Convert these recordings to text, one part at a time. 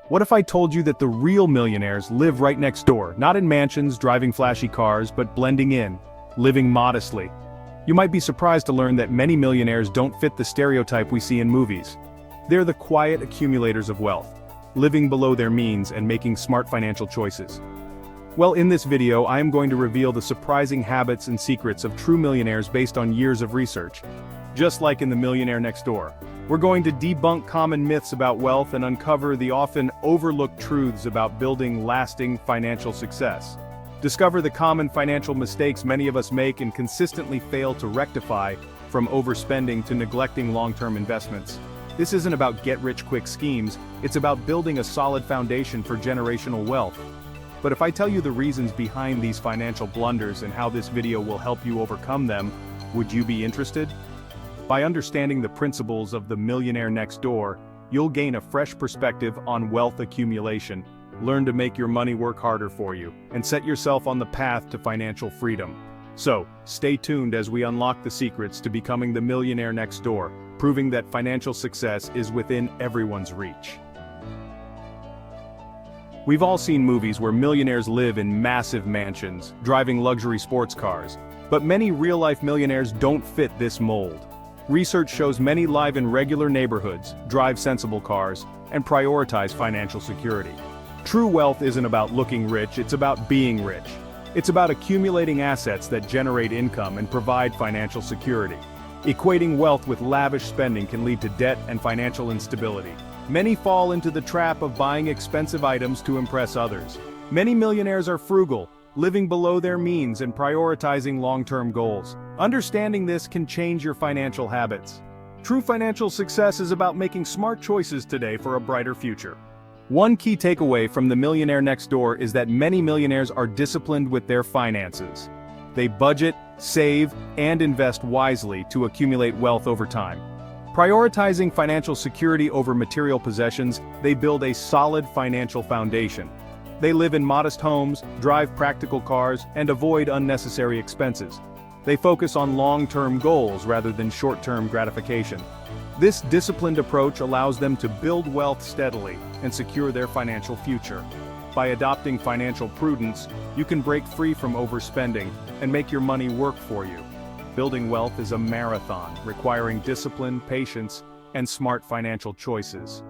What if I told you that the real millionaires live right next door, not in mansions, driving flashy cars, but blending in, living modestly? You might be surprised to learn that many millionaires don't fit the stereotype we see in movies. They're the quiet accumulators of wealth, living below their means and making smart financial choices. Well, in this video, I am going to reveal the surprising habits and secrets of true millionaires based on years of research. Just like in the Millionaire Next Door, we're going to debunk common myths about wealth and uncover the often overlooked truths about building lasting financial success. Discover the common financial mistakes many of us make and consistently fail to rectify, from overspending to neglecting long-term investments. This isn't about get-rich-quick schemes, it's about building a solid foundation for generational wealth. But if I tell you the reasons behind these financial blunders and how this video will help you overcome them, would you be interested? By understanding the principles of the Millionaire Next Door, you'll gain a fresh perspective on wealth accumulation, learn to make your money work harder for you, and set yourself on the path to financial freedom. So, stay tuned as we unlock the secrets to becoming the Millionaire Next Door, proving that financial success is within everyone's reach. We've all seen movies where millionaires live in massive mansions, driving luxury sports cars, but many real-life millionaires don't fit this mold. Research shows many live in regular neighborhoods, drive sensible cars, and prioritize financial security. True wealth isn't about looking rich, it's about being rich. It's about accumulating assets that generate income and provide financial security. Equating wealth with lavish spending can lead to debt and financial instability. Many fall into the trap of buying expensive items to impress others. Many millionaires are frugal, living below their means and prioritizing long-term goals. Understanding this can change your financial habits. True financial success is about making smart choices today for a brighter future. One key takeaway from the Millionaire Next Door is that many millionaires are disciplined with their finances. They budget, save, and invest wisely to accumulate wealth over time. Prioritizing financial security over material possessions, they build a solid financial foundation. They live in modest homes, drive practical cars, and avoid unnecessary expenses. They focus on long-term goals rather than short-term gratification. This disciplined approach allows them to build wealth steadily and secure their financial future. By adopting financial prudence, you can break free from overspending and make your money work for you. Building wealth is a marathon, requiring discipline, patience, and smart financial choices.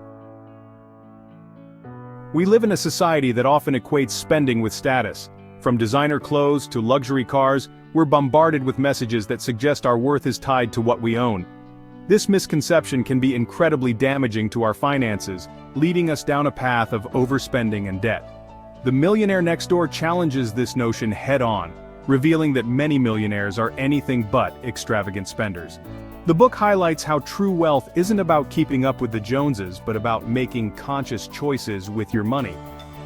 We live in a society that often equates spending with status. From designer clothes to luxury cars, we're bombarded with messages that suggest our worth is tied to what we own. This misconception can be incredibly damaging to our finances, leading us down a path of overspending and debt. The Millionaire Next Door challenges this notion head-on, revealing that many millionaires are anything but extravagant spenders. The book highlights how true wealth isn't about keeping up with the Joneses, but about making conscious choices with your money.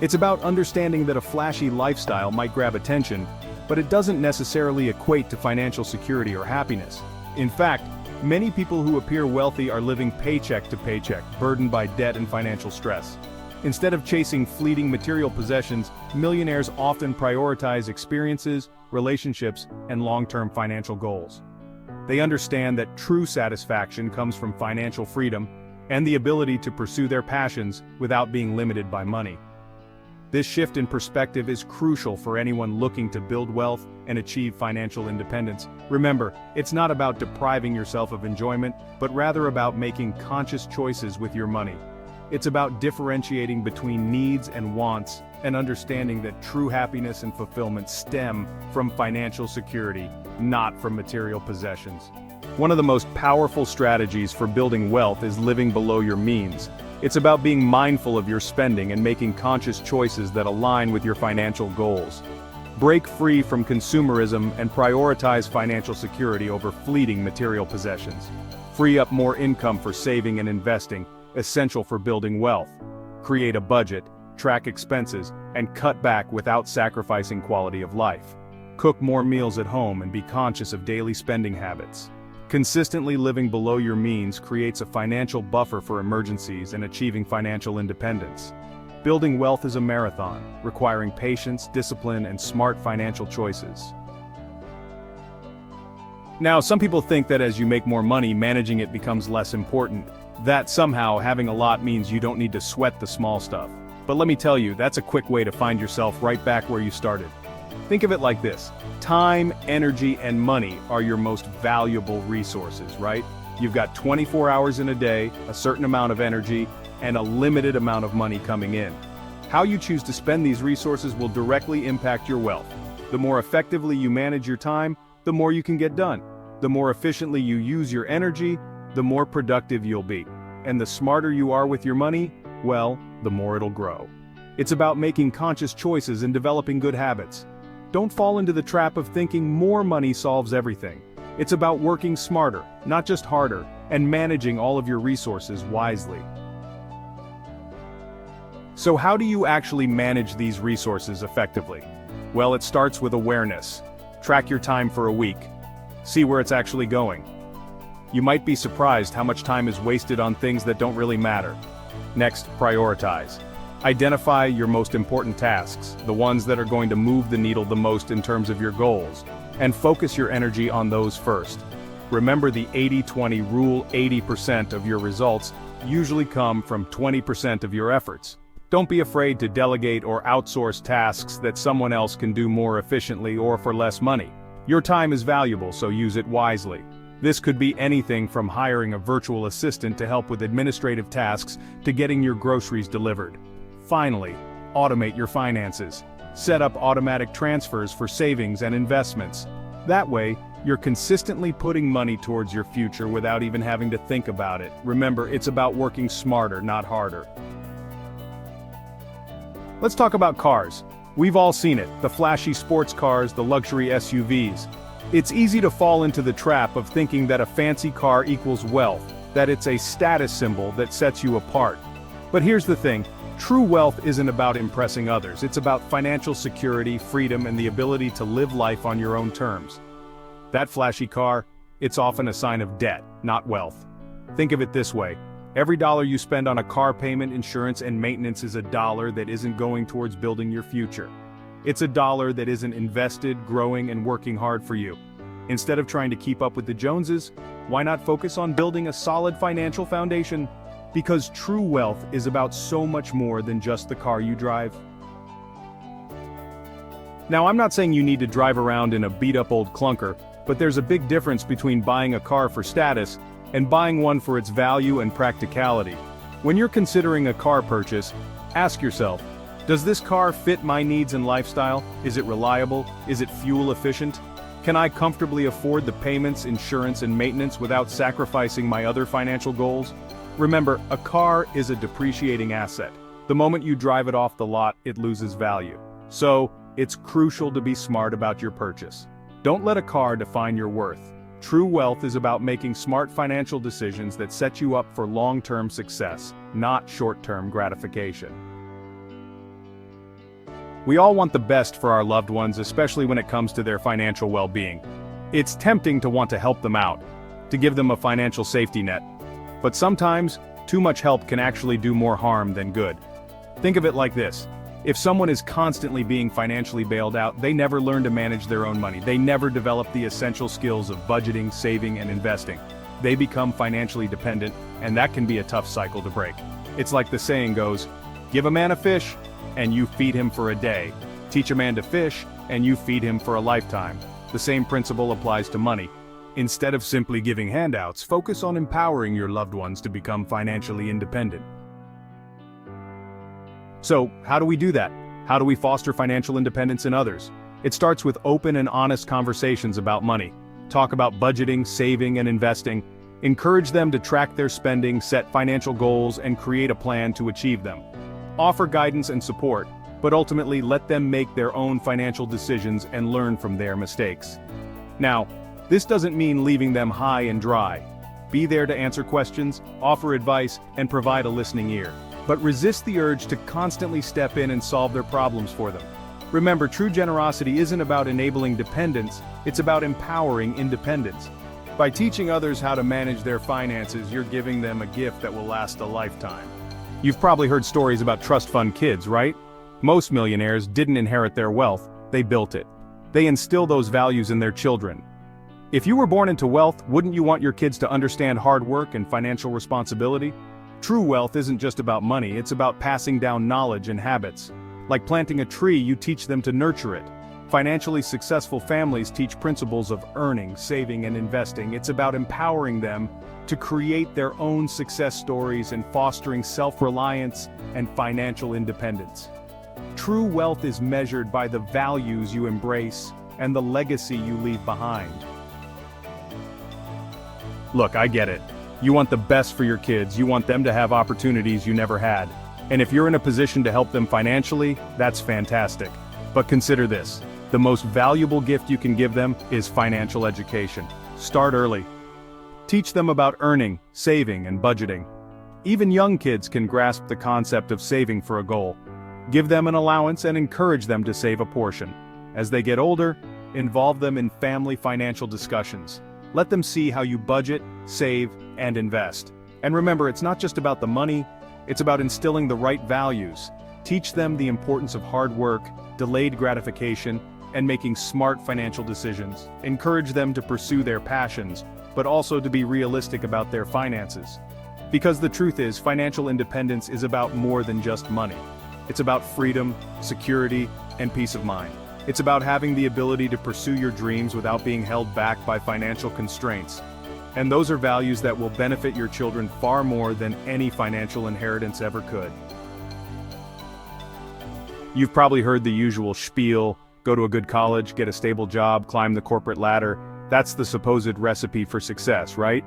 It's about understanding that a flashy lifestyle might grab attention, but it doesn't necessarily equate to financial security or happiness. In fact, many people who appear wealthy are living paycheck to paycheck, burdened by debt and financial stress. Instead of chasing fleeting material possessions, millionaires often prioritize experiences, relationships, and long-term financial goals. They understand that true satisfaction comes from financial freedom and the ability to pursue their passions without being limited by money. This shift in perspective is crucial for anyone looking to build wealth and achieve financial independence. Remember, it's not about depriving yourself of enjoyment, but rather about making conscious choices with your money. It's about differentiating between needs and wants, and understanding that true happiness and fulfillment stem from financial security, not from material possessions. One of the most powerful strategies for building wealth is living below your means. It's about being mindful of your spending and making conscious choices that align with your financial goals. Break free from consumerism and prioritize financial security over fleeting material possessions. Free up more income for saving and investing, essential for building wealth. Create a budget, track expenses, and cut back without sacrificing quality of life. Cook more meals at home and be conscious of daily spending habits. Consistently living below your means creates a financial buffer for emergencies and achieving financial independence. Building wealth is a marathon, requiring patience, discipline, and smart financial choices. Now, some people think that as you make more money, managing it becomes less important. That somehow having a lot means you don't need to sweat the small stuff. But let me tell you, that's a quick way to find yourself right back where you started. Think of it like this. Time, energy, and money are your most valuable resources, right? You've got 24 hours in a day, a certain amount of energy, and a limited amount of money coming in. How you choose to spend these resources will directly impact your wealth. The more effectively you manage your time, the more you can get done. The more efficiently you use your energy, the more productive you'll be. And the smarter you are with your money, well, the more it'll grow. It's about making conscious choices and developing good habits. Don't fall into the trap of thinking more money solves everything. It's about working smarter, not just harder, and managing all of your resources wisely. So how do you actually manage these resources effectively? Well, it starts with awareness. Track your time for a week. See where it's actually going. You might be surprised how much time is wasted on things that don't really matter. Next, prioritize. Identify your most important tasks, the ones that are going to move the needle the most in terms of your goals, and focus your energy on those first. Remember the 80-20 rule. 80% of your results usually come from 20% of your efforts. Don't be afraid to delegate or outsource tasks that someone else can do more efficiently or for less money. Your time is valuable, so use it wisely. This could be anything from hiring a virtual assistant to help with administrative tasks to getting your groceries delivered. Finally, automate your finances. Set up automatic transfers for savings and investments. That way, you're consistently putting money towards your future without even having to think about it. Remember, it's about working smarter, not harder. Let's talk about cars. We've all seen it, the flashy sports cars, the luxury SUVs. It's easy to fall into the trap of thinking that a fancy car equals wealth, that it's a status symbol that sets you apart. But here's the thing, true wealth isn't about impressing others, it's about financial security, freedom, and the ability to live life on your own terms. That flashy car, it's often a sign of debt, not wealth. Think of it this way. Every dollar you spend on a car payment, insurance, and maintenance is a dollar that isn't going towards building your future. It's a dollar that isn't invested, growing, and working hard for you. Instead of trying to keep up with the Joneses, why not focus on building a solid financial foundation? Because true wealth is about so much more than just the car you drive. Now, I'm not saying you need to drive around in a beat-up old clunker, but there's a big difference between buying a car for status and buying one for its value and practicality. When you're considering a car purchase, ask yourself, does this car fit my needs and lifestyle? Is it reliable? Is it fuel efficient? Can I comfortably afford the payments, insurance, and maintenance without sacrificing my other financial goals? Remember, a car is a depreciating asset. The moment you drive it off the lot, it loses value. So, it's crucial to be smart about your purchase. Don't let a car define your worth. True wealth is about making smart financial decisions that set you up for long-term success, not short-term gratification. We all want the best for our loved ones, especially when it comes to their financial well-being. It's tempting to want to help them out, to give them a financial safety net. But sometimes, too much help can actually do more harm than good. Think of it like this. If someone is constantly being financially bailed out, they never learn to manage their own money. They never develop the essential skills of budgeting, saving, and investing. They become financially dependent, and that can be a tough cycle to break. It's like the saying goes, give a man a fish, and you feed him for a day. Teach a man to fish, and you feed him for a lifetime. The same principle applies to money. Instead of simply giving handouts, focus on empowering your loved ones to become financially independent. So, how do we do that? How do we foster financial independence in others? It starts with open and honest conversations about money. Talk about budgeting, saving, and investing. Encourage them to track their spending, set financial goals, and create a plan to achieve them. Offer guidance and support, but ultimately let them make their own financial decisions and learn from their mistakes. Now, this doesn't mean leaving them high and dry. Be there to answer questions, offer advice, and provide a listening ear. But resist the urge to constantly step in and solve their problems for them. Remember, true generosity isn't about enabling dependence, it's about empowering independence. By teaching others how to manage their finances, you're giving them a gift that will last a lifetime. You've probably heard stories about trust fund kids, right? Most millionaires didn't inherit their wealth, they built it. They instill those values in their children. If you were born into wealth, wouldn't you want your kids to understand hard work and financial responsibility? True wealth isn't just about money, it's about passing down knowledge and habits. Like planting a tree, you teach them to nurture it. Financially successful families teach principles of earning, saving, and investing. It's about empowering them to create their own success stories and fostering self-reliance and financial independence. True wealth is measured by the values you embrace and the legacy you leave behind. Look, I get it. You want the best for your kids, you want them to have opportunities you never had. And if you're in a position to help them financially, that's fantastic. But consider this, the most valuable gift you can give them is financial education. Start early. Teach them about earning, saving, and budgeting. Even young kids can grasp the concept of saving for a goal. Give them an allowance and encourage them to save a portion. As they get older, involve them in family financial discussions. Let them see how you budget, save, and invest. And remember, it's not just about the money, it's about instilling the right values. Teach them the importance of hard work, delayed gratification, and making smart financial decisions. Encourage them to pursue their passions, but also to be realistic about their finances. Because the truth is, financial independence is about more than just money. It's about freedom, security, and peace of mind. It's about having the ability to pursue your dreams without being held back by financial constraints. And those are values that will benefit your children far more than any financial inheritance ever could. You've probably heard the usual spiel: go to a good college, get a stable job, climb the corporate ladder. That's the supposed recipe for success, right?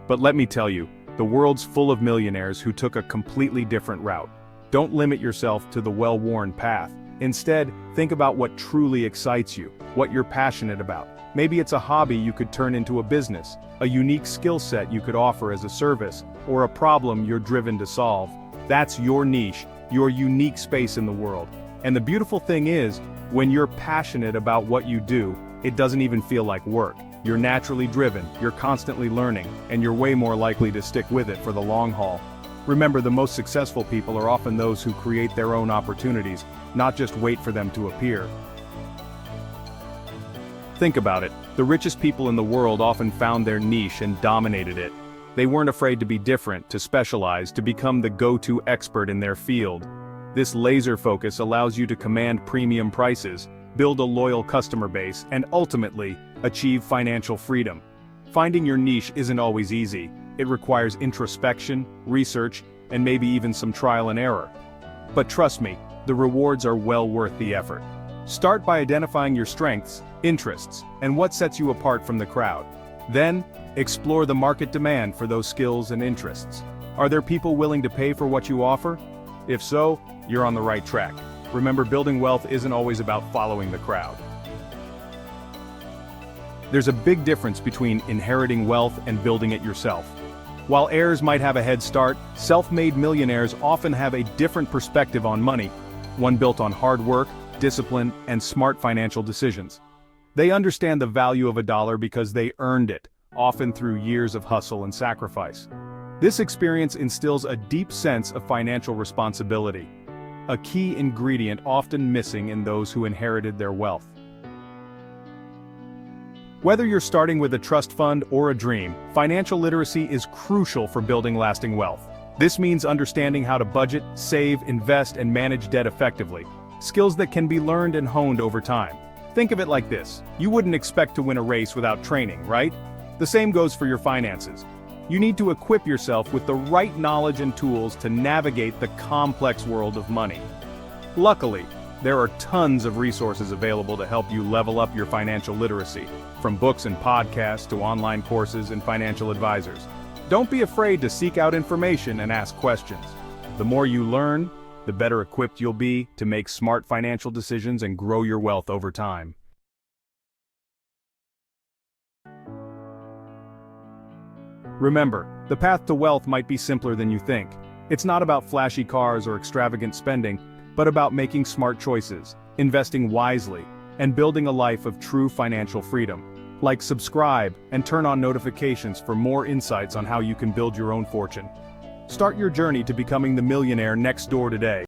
But let me tell you, the world's full of millionaires who took a completely different route. Don't limit yourself to the well-worn path. Instead, think about what truly excites you, what you're passionate about. Maybe it's a hobby you could turn into a business, a unique skill set you could offer as a service, or a problem you're driven to solve. That's your niche, your unique space in the world. And the beautiful thing is, when you're passionate about what you do, it doesn't even feel like work. You're naturally driven, you're constantly learning, and you're way more likely to stick with it for the long haul. Remember, the most successful people are often those who create their own opportunities, not just wait for them to appear. Think about it. The richest people in the world often found their niche and dominated it. They weren't afraid to be different, to specialize, to become the go-to expert in their field. This laser focus allows you to command premium prices, build a loyal customer base, and ultimately, achieve financial freedom. Finding your niche isn't always easy. It requires introspection, research, and maybe even some trial and error. But trust me, the rewards are well worth the effort. Start by identifying your strengths, interests, and what sets you apart from the crowd. Then, explore the market demand for those skills and interests. Are there people willing to pay for what you offer? If so, you're on the right track. Remember, building wealth isn't always about following the crowd. There's a big difference between inheriting wealth and building it yourself. While heirs might have a head start, self-made millionaires often have a different perspective on money, one built on hard work, discipline, and smart financial decisions. They understand the value of a dollar because they earned it, often through years of hustle and sacrifice. This experience instills a deep sense of financial responsibility, a key ingredient often missing in those who inherited their wealth. Whether you're starting with a trust fund or a dream, financial literacy is crucial for building lasting wealth. This means understanding how to budget, save, invest, and manage debt effectively, skills that can be learned and honed over time. Think of it like this: you wouldn't expect to win a race without training, right? The same goes for your finances. You need to equip yourself with the right knowledge and tools to navigate the complex world of money. Luckily, there are tons of resources available to help you level up your financial literacy, from books and podcasts to online courses and financial advisors. Don't be afraid to seek out information and ask questions. The more you learn, the better equipped you'll be to make smart financial decisions and grow your wealth over time. Remember, the path to wealth might be simpler than you think. It's not about flashy cars or extravagant spending, but about making smart choices, investing wisely, and building a life of true financial freedom. Like, subscribe, and turn on notifications for more insights on how you can build your own fortune. Start your journey to becoming the millionaire next door today.